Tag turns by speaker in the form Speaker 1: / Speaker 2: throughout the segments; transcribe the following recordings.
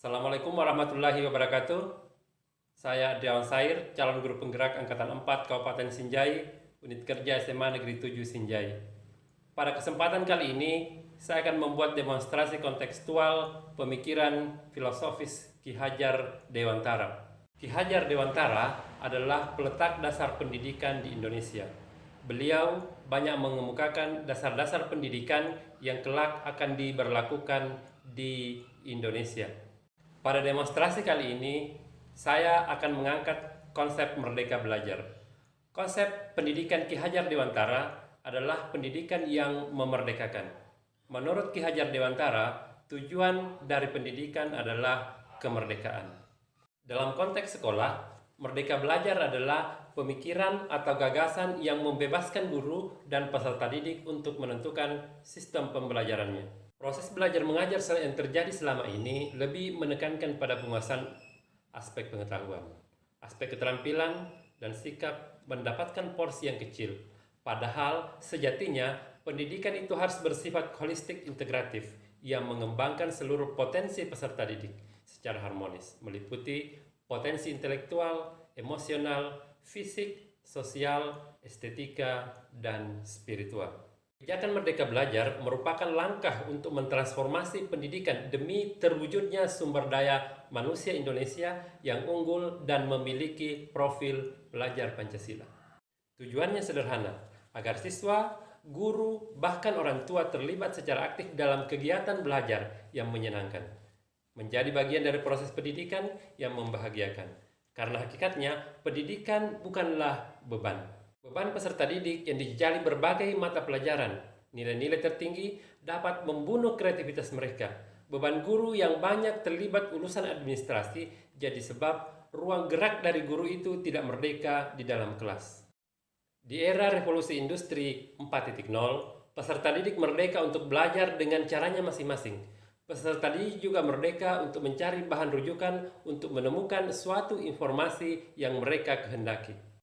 Speaker 1: Assalamualaikum warahmatullahi wabarakatuh. Saya Dewan Sair, calon guru penggerak Angkatan 4 Kabupaten Sinjai, Unit Kerja SMA Negeri 7 Sinjai. Pada kesempatan kali ini, saya akan membuat demonstrasi kontekstual pemikiran filosofis Ki Hajar Dewantara. Ki Hajar Dewantara adalah peletak dasar pendidikan di Indonesia. Beliau banyak mengemukakan dasar-dasar pendidikan yang kelak akan diberlakukan di Indonesia. Pada demonstrasi kali ini, saya akan mengangkat konsep merdeka belajar. Konsep pendidikan Ki Hajar Dewantara adalah pendidikan yang memerdekakan. Menurut Ki Hajar Dewantara, tujuan dari pendidikan adalah kemerdekaan. Dalam konteks sekolah, merdeka belajar adalah pemikiran atau gagasan yang membebaskan guru dan peserta didik untuk menentukan sistem pembelajarannya. Proses belajar mengajar yang terjadi selama ini lebih menekankan pada penguasaan aspek pengetahuan, aspek keterampilan, dan sikap mendapatkan porsi yang kecil. Padahal sejatinya pendidikan itu harus bersifat holistik integratif yang mengembangkan seluruh potensi peserta didik secara harmonis, meliputi potensi intelektual, emosional, fisik, sosial, estetika, dan spiritual. Kebijakan Merdeka Belajar merupakan langkah untuk mentransformasi pendidikan demi terwujudnya sumber daya manusia Indonesia yang unggul dan memiliki profil pelajar Pancasila. Tujuannya sederhana, agar siswa, guru, bahkan orang tua terlibat secara aktif dalam kegiatan belajar yang menyenangkan, menjadi bagian dari proses pendidikan yang membahagiakan. Karena hakikatnya, pendidikan bukanlah beban. Beban peserta didik yang dijejali berbagai mata pelajaran, nilai-nilai tertinggi dapat membunuh kreativitas mereka. Beban guru yang banyak terlibat urusan administrasi jadi sebab ruang gerak dari guru itu tidak merdeka di dalam kelas. Di era revolusi industri 4.0, peserta didik merdeka untuk belajar dengan caranya masing-masing. Peserta didik juga merdeka untuk mencari bahan rujukan untuk menemukan suatu informasi yang mereka kehendaki.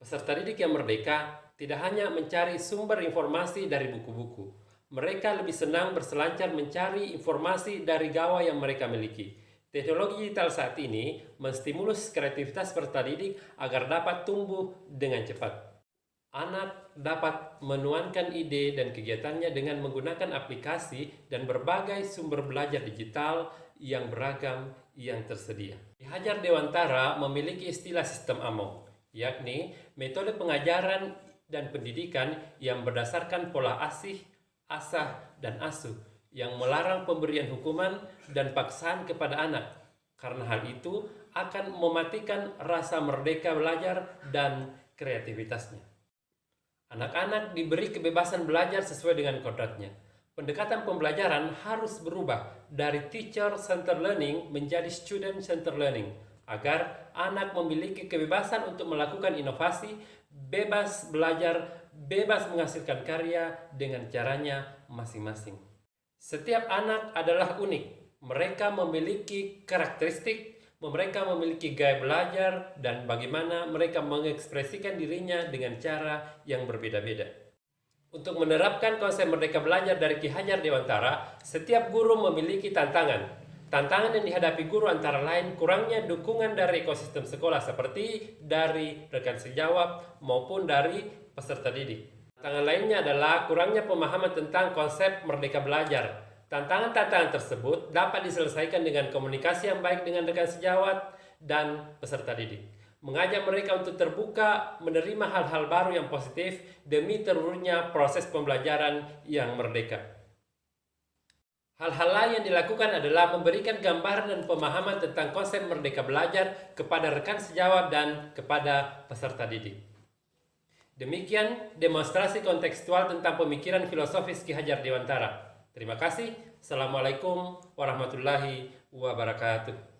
Speaker 1: Peserta didik yang merdeka tidak hanya mencari sumber informasi dari buku-buku. Mereka lebih senang berselancar mencari informasi dari gawai yang mereka miliki. Teknologi digital saat ini menstimulus kreativitas peserta didik agar dapat tumbuh dengan cepat. Anak dapat menuangkan ide dan kegiatannya dengan menggunakan aplikasi dan berbagai sumber belajar digital yang beragam yang tersedia. Ki Hajar Dewantara memiliki istilah sistem AMOG, yakni metode pengajaran dan pendidikan yang berdasarkan pola asih, asah, dan asuh yang melarang pemberian hukuman dan paksaan kepada anak. Karena hal itu akan mematikan rasa merdeka belajar dan kreativitasnya. Anak-anak diberi kebebasan belajar sesuai dengan kodratnya. Pendekatan pembelajaran harus berubah dari teacher-centered learning menjadi student-centered learning, agar anak memiliki kebebasan untuk melakukan inovasi, bebas belajar, bebas menghasilkan karya dengan caranya masing-masing. Setiap anak adalah unik. Mereka memiliki karakteristik, mereka memiliki gaya belajar, dan bagaimana mereka mengekspresikan dirinya dengan cara yang berbeda-beda. Untuk menerapkan konsep merdeka belajar dari Ki Hajar Dewantara, setiap guru memiliki tantangan. Tantangan yang dihadapi guru antara lain kurangnya dukungan dari ekosistem sekolah seperti dari rekan sejawat maupun dari peserta didik. Tantangan lainnya adalah kurangnya pemahaman tentang konsep merdeka belajar. Tantangan-tantangan tersebut dapat diselesaikan dengan komunikasi yang baik dengan rekan sejawat dan peserta didik. Mengajak mereka untuk terbuka, menerima hal-hal baru yang positif demi terwujudnya proses pembelajaran yang merdeka. Hal-hal lain yang dilakukan adalah memberikan gambaran dan pemahaman tentang konsep merdeka belajar kepada rekan sejawat dan kepada peserta didik. Demikian demonstrasi kontekstual tentang pemikiran filosofis Ki Hajar Dewantara. Terima kasih. Assalamualaikum warahmatullahi wabarakatuh.